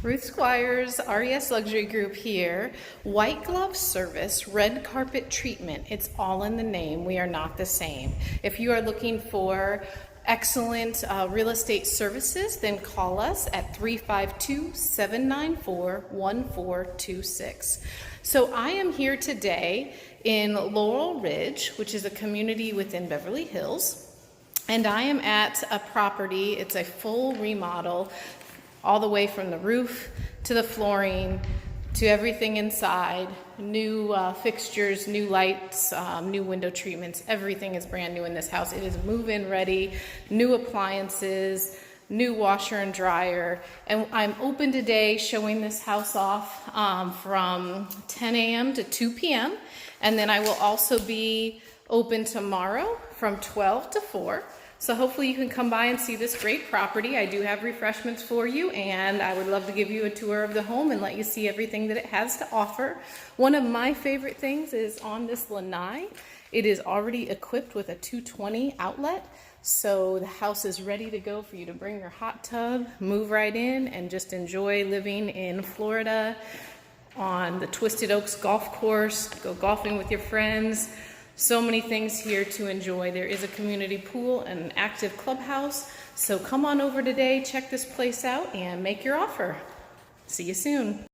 Ruth Squires, RES Luxury Group here. White glove service, red carpet treatment. It's all in the name. We are not the same. If you are looking for excellent real estate services, then call us at 352-794-1426. So I am here today in Laurel Ridge, which is a community within Beverly Hills. And I am at a property, it's a full remodel, all the way from the roof to the flooring to everything inside. New fixtures, new lights, new window treatments. Everything is brand new in this house. It is move-in ready, new appliances, new washer and dryer. And I'm open today showing this house off from 10 a.m. to 2 p.m. And then I will also be open tomorrow from 12 to 4. So hopefully you can come by and see this great property. I do have refreshments for you, and I would love to give you a tour of the home and let you see everything that it has to offer. One of my favorite things is on this lanai. It is already equipped with a 220 outlet, so the house is ready to go for you to bring your hot tub, move right in, and just enjoy living in Florida on the Twisted Oaks golf course, go golfing with your friends. So many things here to enjoy. There is a community pool and an active clubhouse. So come on over today, check this place out, and make your offer. See you soon.